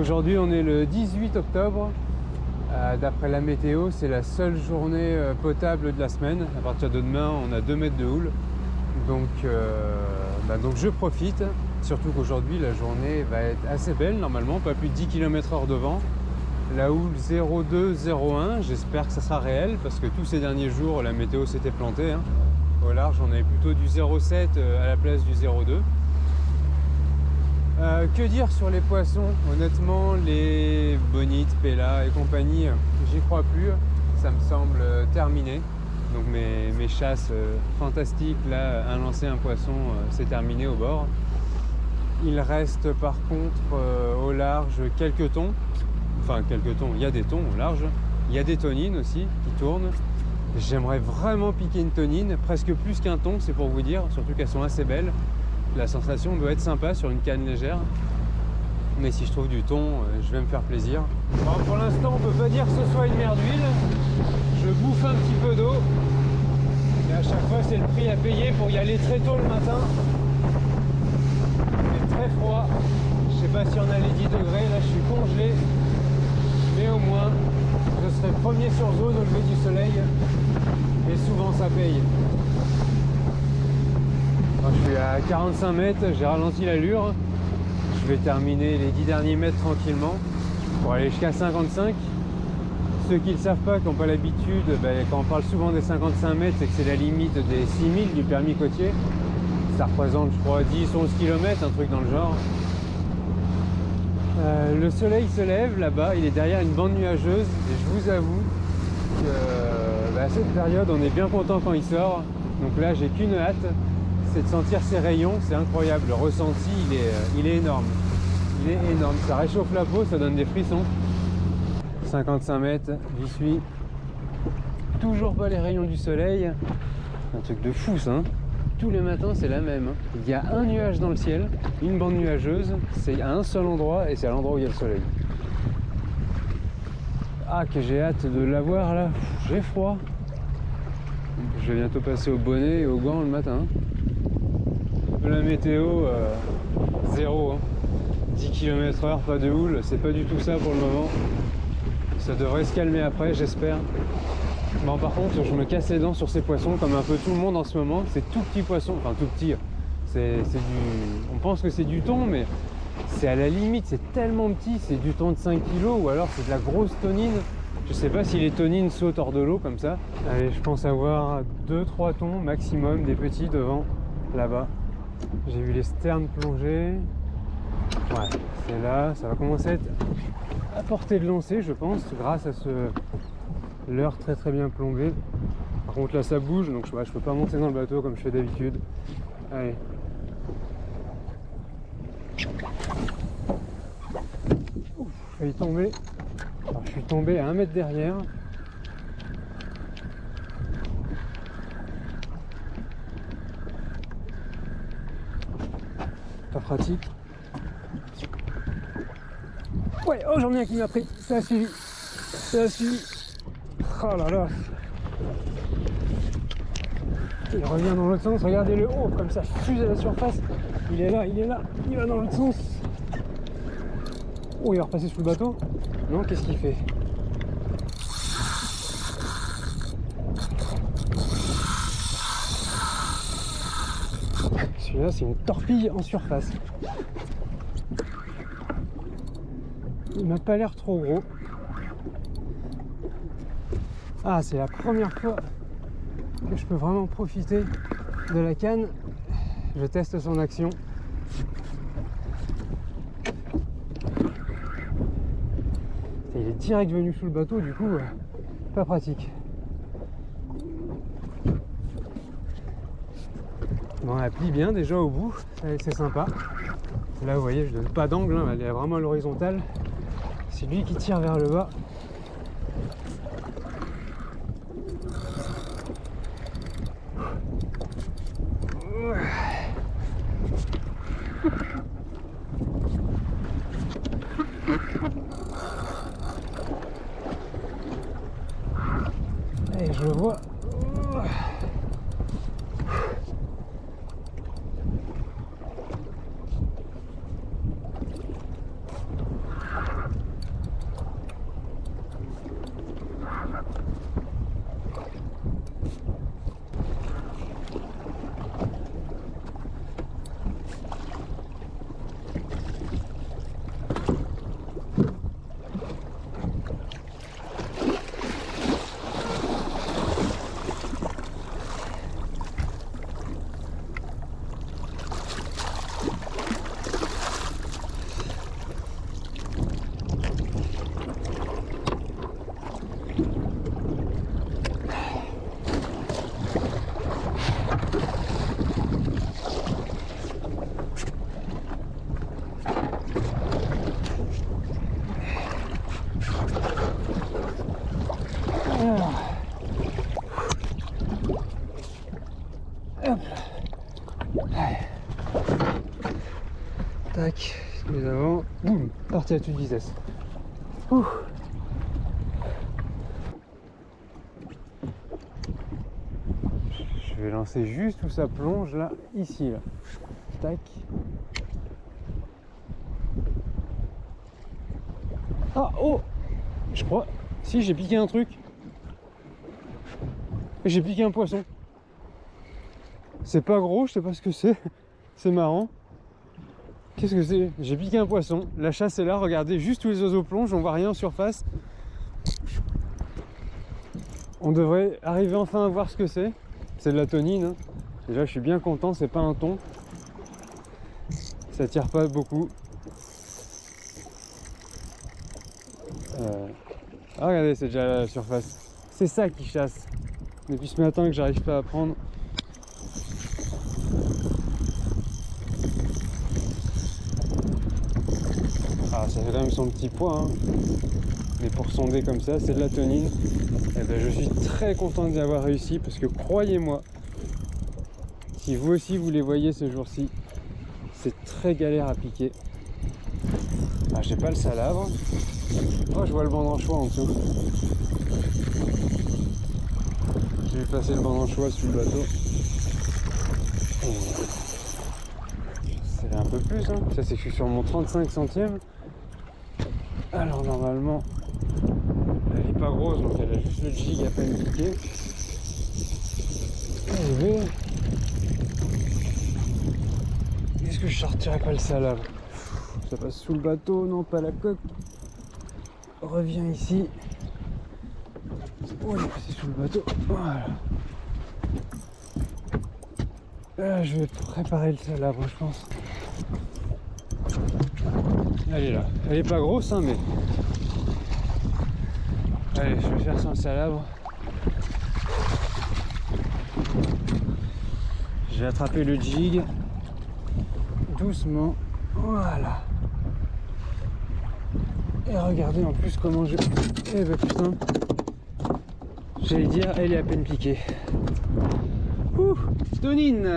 Aujourd'hui on est le 18 octobre, d'après la météo c'est la seule journée potable de la semaine. À partir de demain on a 2 mètres de houle, donc je profite, surtout qu'aujourd'hui la journée va être assez belle normalement, pas plus de 10 km/h de vent. La houle 0,2-0,1, j'espère que ça sera réel parce que tous ces derniers jours la météo s'était plantée, hein. Au large on avait plutôt du 0,7 à la place du 0,2. Que dire sur les poissons? Honnêtement, les bonites, pélas et compagnie, j'y crois plus. Ça me semble terminé. Donc mes chasses fantastiques, là, un lancer un poisson, c'est terminé au bord. Il reste par contre au large quelques thons. Enfin, quelques thons, il y a des thons au large. Il y a des tonines aussi qui tournent. J'aimerais vraiment piquer une tonine, presque plus qu'un thon, c'est pour vous dire, surtout qu'elles sont assez belles. La sensation doit être sympa sur une canne légère. Mais si je trouve du thon, je vais me faire plaisir. Alors pour l'instant, on peut pas dire que ce soit une mer d'huile. Je bouffe un petit peu d'eau. Et à chaque fois, c'est le prix à payer pour y aller très tôt le matin. Il est très froid. Je sais pas si on a les 10 degrés. Là, je suis congelé. Mais au moins, je serai premier sur zone au lever du soleil. Et souvent, ça paye. Je suis à 45 mètres, j'ai ralenti l'allure. Je vais terminer les 10 derniers mètres tranquillement pour aller jusqu'à 55. Ceux qui ne le savent pas, qui n'ont pas l'habitude, quand on parle souvent des 55 mètres, c'est que c'est la limite des 6000 du permis côtier. Ça représente, je crois, 10-11 km, un truc dans le genre. Le soleil se lève là-bas, il est derrière une bande nuageuse et je vous avoue que à cette période, on est bien content quand il sort. Donc là, j'ai qu'une hâte. C'est de sentir ces rayons, c'est incroyable, le ressenti il est énorme, ça réchauffe la peau, ça donne des frissons. 55 mètres, j'y suis, toujours pas les rayons du soleil, un truc de fou ça, hein. Tous les matins c'est la même, hein. Il y a un nuage dans le ciel, une bande nuageuse, c'est à un seul endroit et c'est à l'endroit où il y a le soleil. Ah que j'ai hâte de l'avoir là, j'ai froid. Je vais bientôt passer au bonnet et aux gants le matin. La météo, 0, hein. 10 km/h, pas de houle, c'est pas du tout ça pour le moment. Ça devrait se calmer après, j'espère. Bon, par contre, je me casse les dents sur ces poissons, comme un peu tout le monde en ce moment. C'est tout petit poisson, enfin tout petit. On pense que c'est du thon, mais c'est à la limite, c'est tellement petit, c'est du thon de 5 kg ou alors c'est de la grosse tonine. Je sais pas si les tonines sautent hors de l'eau comme ça. Allez, je pense avoir 2-3 thons maximum, des petits devant, là-bas. J'ai vu les sternes plonger. Ouais, c'est là, ça va commencer à portée de lancer, je pense, grâce à ce leurre très très bien plombé. Par contre là ça bouge, donc je peux pas monter dans le bateau comme je fais d'habitude. Allez. Ouf, failli tomber. Alors, je suis tombé à 1 mètre derrière. Pas pratique. Ouais, oh j'en ai un qui m'a pris, ça a suivi. Ça a suivi. Oh là là. Il revient dans l'autre sens, regardez le haut, comme ça fuse à la surface. Il est là, il va dans l'autre sens. Oh, il va repasser sous le bateau. Non, qu'est-ce qu'il fait? Celui-là, c'est une torpille en surface. Il m'a pas l'air trop gros. Ah, c'est la première fois que je peux vraiment profiter de la canne. Je teste son action. Il est direct venu sous le bateau, du coup, pas pratique. Bon, elle plie bien déjà au bout, c'est sympa. Là, vous voyez, je donne pas d'angle, hein, elle est vraiment à l'horizontale. C'est lui qui tire vers le bas. Et je le vois. Alors. Hop. Allez. Tac, les avant, boum, parti à toute vitesse. Ouh. Je vais lancer juste où ça plonge là, ici là. Tac. Ah oh, je crois. Si, j'ai piqué un truc. J'ai piqué un poisson. C'est pas gros, je sais pas ce que c'est. C'est marrant. Qu'est-ce que c'est? J'ai piqué un poisson. La chasse est là, regardez, juste où les oiseaux plongent, on voit rien en surface. On devrait arriver enfin à voir ce que c'est. C'est de la tonine. Hein. Déjà, je suis bien content, c'est pas un thon. Ça tire pas beaucoup. Ah, regardez, c'est déjà à la surface. C'est ça qui chasse. Depuis ce matin que j'arrive pas à prendre. Ah, ça fait quand même son petit poids, hein. Mais pour sonder comme ça, c'est de la tonine. Et ben, je suis très content d'y avoir réussi parce que croyez-moi, si vous aussi vous les voyez ce jour-ci, c'est très galère à piquer. Ah, j'ai pas le salabre. Oh, je vois le banc-d'anchois en dessous. Je vais passer le banc-d'anchois sur le bateau. C'est un peu plus, hein. Ça, c'est que je suis sur mon 35 centièmes. Alors, normalement, elle est pas grosse, donc elle a juste le jig à peine piqué. Est-ce que je sortirais pas le salabre? Ça passe sous le bateau, non, pas la coque. Reviens ici. Oh, il est passé sous le bateau. Voilà. Là, je vais préparer le salabre, je pense. Elle est là. Elle est pas grosse, hein, mais... Allez, je vais faire sans salabre. J'ai attrapé le jig. Doucement. Voilà. Et regardez en plus comment je... Eh ben putain. J'allais dire, elle est à peine piquée. Ouh, tonine.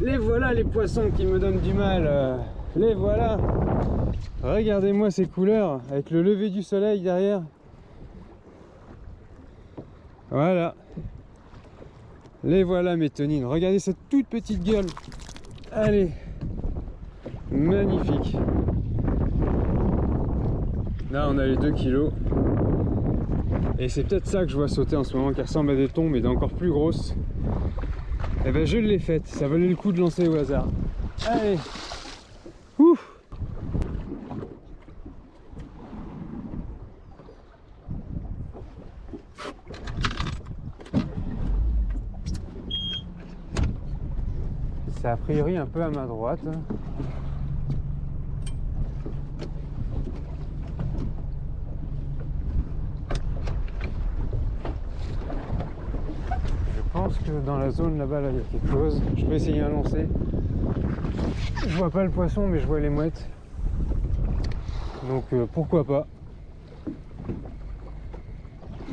Les voilà les poissons qui me donnent du mal. Les voilà. Regardez-moi ces couleurs avec le lever du soleil derrière. Voilà. Les voilà mes tonines. Regardez cette toute petite gueule. Allez. Magnifique. Là on a les 2 kilos. Et c'est peut-être ça que je vois sauter en ce moment qui ressemble à des thons mais d'encore plus grosses. Et ben je l'ai faite. Ça valait le coup de lancer au hasard. Allez. Ouh. C'est a priori un peu à ma droite. Je pense que dans la zone là-bas, là, il y a quelque chose. Je peux essayer un lancer. Je vois pas le poisson, mais je vois les mouettes. Donc pourquoi pas.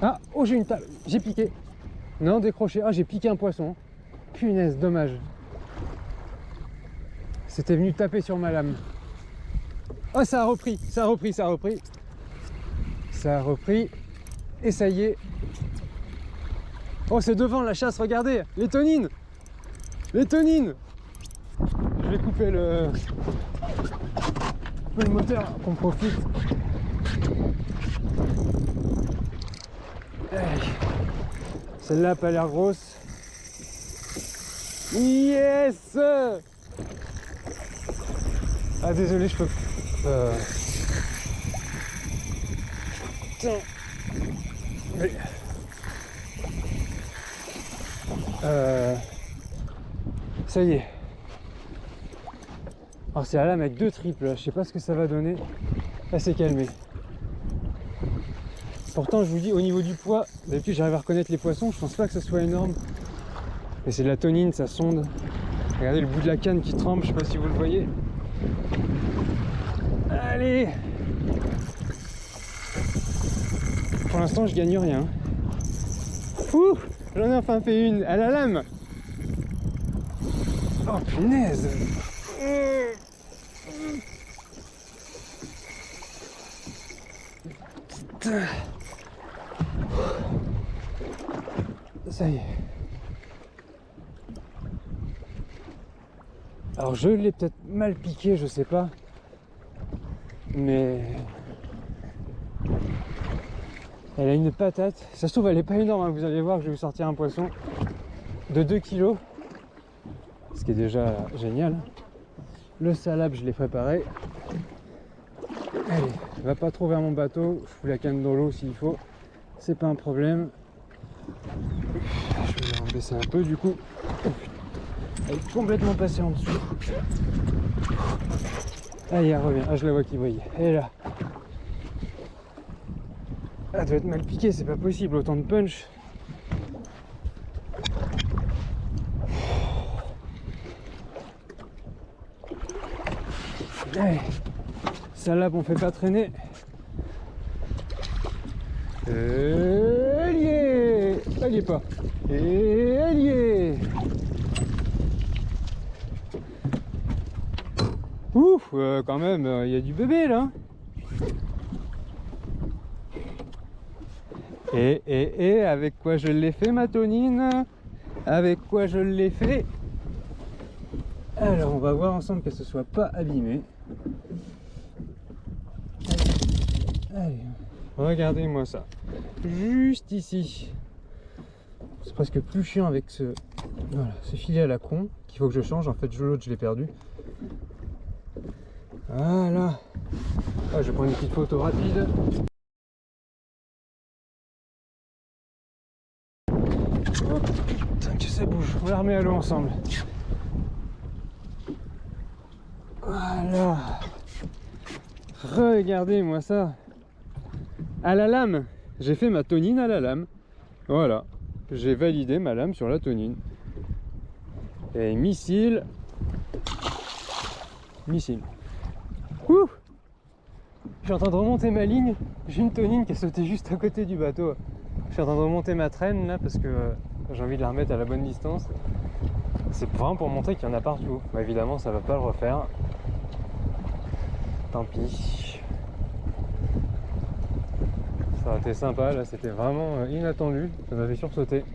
Ah, oh j'ai une table, j'ai piqué. Non, décroché. Ah, j'ai piqué un poisson. Punaise, dommage. C'était venu taper sur ma lame. Oh, ça a repris, ça a repris, ça a repris. Ça a repris. Et ça y est. Oh, c'est devant la chasse, regardez. Les tonines. Les tonines. Je vais couper le moteur, qu'on profite. Celle-là n'a pas l'air grosse. Yes. Ah désolé, je peux... Tiens. Oui. Ça y est. Alors c'est la lame avec 2 triples, je sais pas ce que ça va donner. Elle s'est calmée. Pourtant je vous dis, au niveau du poids, d'habitude j'arrive à reconnaître les poissons, je pense pas que ça soit énorme. Mais c'est de la tonine, ça sonde. Regardez le bout de la canne qui tremble, je sais pas si vous le voyez. Allez. Pour l'instant je gagne rien. Ouh, j'en ai enfin fait une à la lame. Oh punaise. Putain. Ça y est. Alors je l'ai peut-être mal piqué, je sais pas. Mais elle a une patate. Ça se trouve elle est pas énorme, hein. Vous allez voir que je vais vous sortir un poisson de 2 kg. Ce qui est déjà génial. Le salade je l'ai préparé. Allez, va pas trop vers mon bateau. Je fous la canne dans l'eau s'il faut. C'est pas un problème. Je vais la baisser un peu du coup. Elle est complètement passée en dessous. Allez, elle revient. Ah, je la vois qui brille. Elle est là. Elle doit être mal piquée, c'est pas possible. Autant de punch. Allez. Celle-là, on fait pas traîner. Elle y est. Elle y est pas. Et elle y est. Ouf, quand même, il y a du bébé là. Et avec quoi je l'ai fait, ma tonine? Avec quoi je l'ai fait? Alors, on va voir ensemble qu'elle se soit pas abîmée. Allez, regardez-moi ça. Juste ici. C'est presque plus chiant avec ce, voilà, ce filet à la con qu'il faut que je change. En fait, l'autre, je l'ai perdu. Voilà. Ah, je vais prendre une petite photo rapide. Oh, putain que ça bouge. On la remet à l'eau ensemble. Voilà. Regardez-moi ça. À la lame. J'ai fait ma tonine à la lame. Voilà. J'ai validé ma lame sur la tonine. Et missile. Missile. Ouh! Je suis en train de remonter ma ligne. J'ai une tonine qui a sauté juste à côté du bateau. Je suis en train de remonter ma traîne là parce que j'ai envie de la remettre à la bonne distance. C'est vraiment pour montrer qu'il y en a partout. Bah, évidemment, ça va pas le refaire. Tant pis. Ça a été sympa là, c'était vraiment inattendu. Ça m'avait sursauté.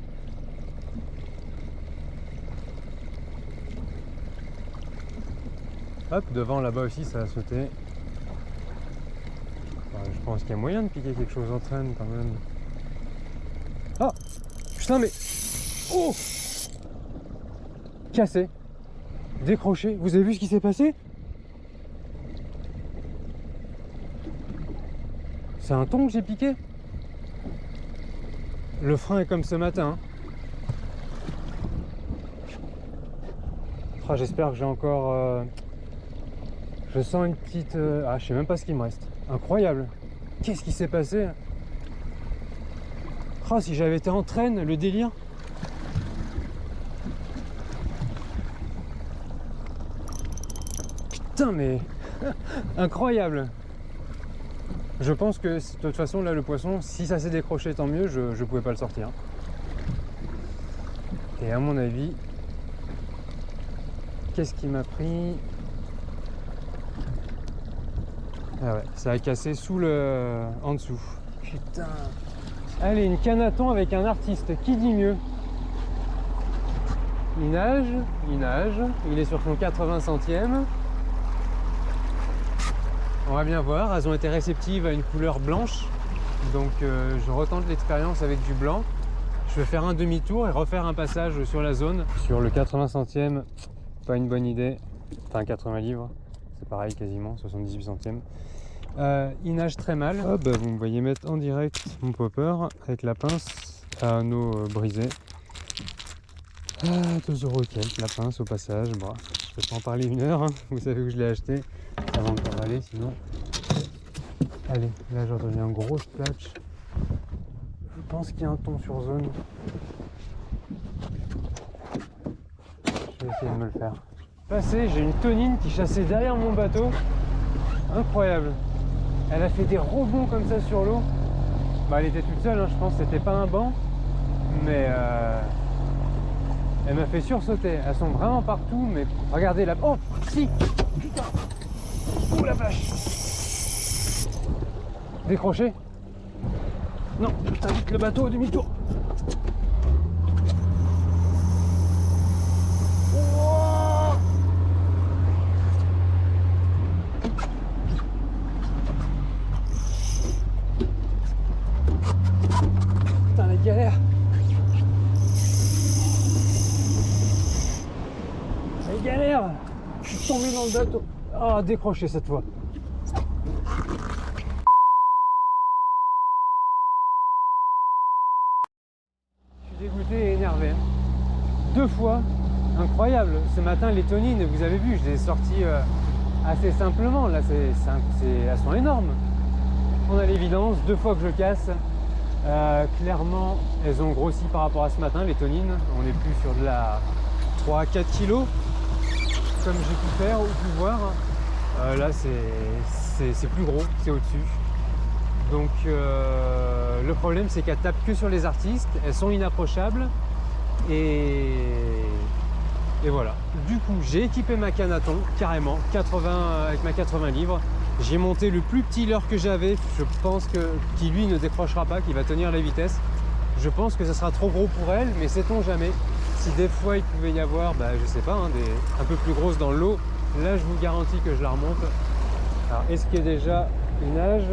Hop, devant là-bas aussi ça a sauté. Enfin, je pense qu'il y a moyen de piquer quelque chose en traîne quand même. Ah! Putain mais... Oh! Cassé. Décroché. Vous avez vu ce qui s'est passé? C'est un thon que j'ai piqué. Le frein est comme ce matin. Oh, j'espère que j'ai encore... Je sens une petite... Ah, je sais même pas ce qu'il me reste. Incroyable. Qu'est-ce qui s'est passé? Oh, si j'avais été en traîne, le délire. Putain, mais... Incroyable. Je pense que, de toute façon, là, le poisson, si ça s'est décroché, tant mieux, je pouvais pas le sortir. Et à mon avis... Qu'est-ce qui m'a pris? Ah ouais, ça a cassé sous le... en dessous. Putain. Allez, une canne à thon avec un artiste, qui dit mieux? Il nage, il est sur son 80 centièmes. On va bien voir, elles ont été réceptives à une couleur blanche. Donc je retente l'expérience avec du blanc. Je vais faire un demi-tour et refaire un passage sur la zone. Sur le 80 centièmes, pas une bonne idée. Enfin 80 livres, c'est pareil quasiment, 78 centièmes. Il nage très mal. Oh, bah, vous me voyez mettre en direct mon popper avec la pince à anneau brisé. 2 € quelques la pince au passage. Bon, je peux pas en parler une heure, hein. Vous savez où je l'ai acheté avant de t'en aller sinon. Allez, là j'ai entendu un gros splash. Je pense qu'il y a un thon sur zone. Je vais essayer de me le faire. Passé, j'ai une tonine qui chassait derrière mon bateau. Incroyable. Elle a fait des rebonds comme ça sur l'eau. Bah, elle était toute seule, hein, je pense que c'était pas un banc. mais elle m'a fait sursauter. Elles sont vraiment partout, mais regardez là. Oh, si. Putain. Oh la vache. Décroché. Non, putain, vite le bateau, demi-tour. Oh. Putain, la galère. La galère. Je suis tombé dans le bateau. Ah, décroché cette fois. Dégoûté et énervé. 2 fois, incroyable. Ce matin, les tonines, vous avez vu, je les ai sorties assez simplement. Là, elles sont énormes. On a l'évidence, 2 fois que je casse. Clairement, elles ont grossi par rapport à ce matin, les tonines. On n'est plus sur de la 3-4 kilos, comme j'ai pu faire ou pu voir. Là, c'est plus gros, c'est au-dessus. Donc le problème c'est qu'elles tapent que sur les artistes, elles sont inapprochables et voilà. Du coup j'ai équipé ma canne à thon carrément, 80, avec ma 80 livres. J'ai monté le plus petit leurre que j'avais, je pense qu'il lui ne décrochera pas, qu'il va tenir la vitesse. Je pense que ça sera trop gros pour elle, mais sait-on jamais. Si des fois il pouvait y avoir, je sais pas, un peu plus grosses dans l'eau, là je vous garantis que je la remonte. Alors est-ce qu'il y a déjà une nage?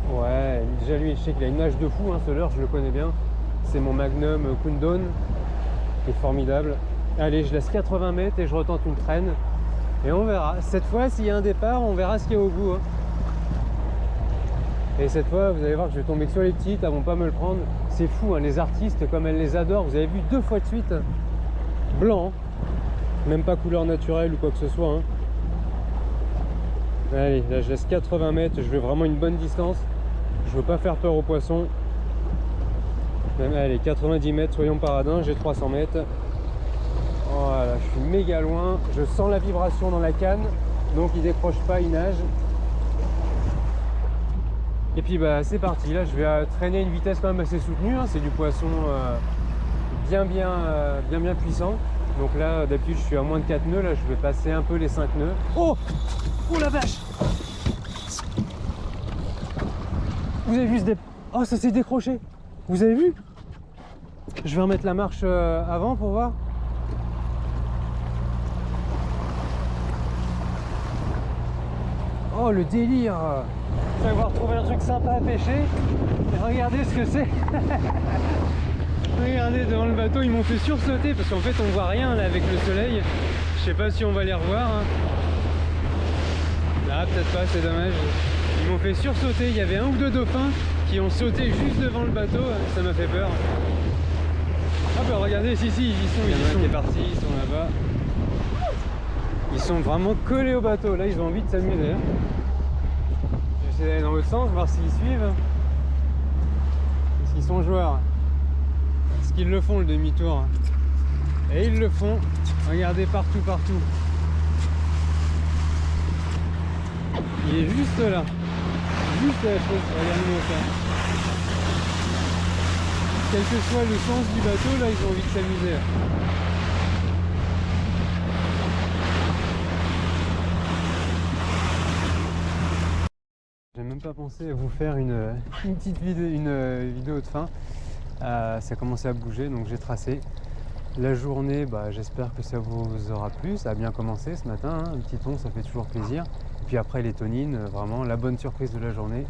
Ouais, déjà lui, je sais qu'il a une nage de fou, ce leurre, je le connais bien. C'est mon Magnum Kundon, qui est formidable. Allez, je laisse 80 mètres et je retente une traîne. Et on verra. Cette fois, s'il y a un départ, on verra ce qu'il y a au bout. Et cette fois, vous allez voir que je vais tomber sur les petites, elles vont pas me le prendre. C'est fou, les artistes, comme elles les adorent. Vous avez vu 2 fois de suite. Blanc, même pas couleur naturelle ou quoi que ce soit. Allez, là je laisse 80 mètres, je veux vraiment une bonne distance. Je veux pas faire peur aux poissons. Allez, 90 mètres, soyons paradins, j'ai 300 mètres. Voilà, je suis méga loin. Je sens la vibration dans la canne, donc il décroche pas, il nage. Et puis c'est parti, là je vais traîner une vitesse quand même assez soutenue. C'est du poisson bien puissant. Donc là, d'habitude, je suis à moins de 4 nœuds. Là, je vais passer un peu les 5 nœuds. Oh! Oh la vache! Vous avez vu ce Oh, ça s'est décroché! Vous avez vu? Je vais remettre la marche avant pour voir. Oh, le délire! Je vais avoir trouvé un truc sympa à pêcher. Et regardez ce que c'est! Regardez, devant le bateau, ils m'ont fait sursauter parce qu'en fait on voit rien là avec le soleil. Je sais pas si on va les revoir. Là, peut-être pas, c'est dommage. Ils m'ont fait sursauter. Il y avait 1 ou 2 dauphins qui ont sauté juste devant le bateau. Ça m'a fait peur. Ah regardez, si, ils y sont. Il y en a un qui est parti, ils sont là-bas. Ils sont vraiment collés au bateau. Là, ils ont envie de s'amuser. Je vais essayer d'aller dans l'autre sens, voir s'ils suivent. S'ils sont joueurs. Ils le font le demi-tour et ils le font, regardez partout. Il est juste là, juste à la chose, regardez-moi ça. Quel que soit le sens du bateau, là ils ont envie de s'amuser. J'ai même pas pensé à vous faire une petite vidéo de fin. Ça a commencé à bouger, donc j'ai tracé la journée. J'espère que ça vous aura plu. Ça a bien commencé ce matin, un petit thon, ça fait toujours plaisir. Et puis après les tonines, vraiment la bonne surprise de la journée.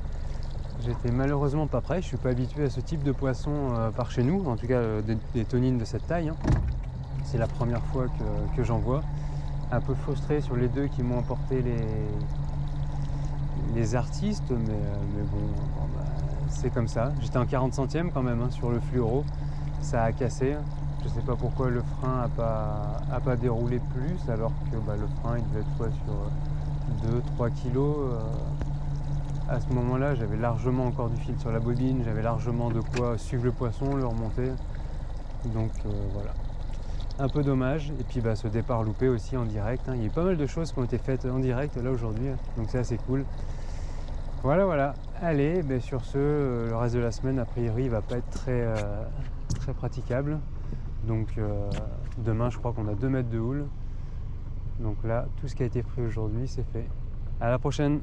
J'étais malheureusement pas prêt, je suis pas habitué à ce type de poisson par chez nous, en tout cas des tonines de cette taille. C'est la première fois que j'en vois. Un peu frustré sur les 2 qui m'ont emporté les artistes, mais bon, c'est comme ça. J'étais en 40 centièmes quand même sur le fluoro, ça a cassé. Je sais pas pourquoi le frein a pas déroulé plus, alors que le frein il devait être quoi, sur 2-3 kilos. À ce moment-là, j'avais largement encore du fil sur la bobine, j'avais largement de quoi suivre le poisson, le remonter. Donc voilà. Un peu dommage. Et puis ce départ loupé aussi en direct. Il y a eu pas mal de choses qui ont été faites en direct là aujourd'hui, donc c'est assez cool. Voilà. Allez, sur ce, le reste de la semaine, a priori, il va pas être très praticable. Donc demain je crois qu'on a 2 mètres de houle. Donc là tout ce qui a été pris aujourd'hui c'est fait. À la prochaine.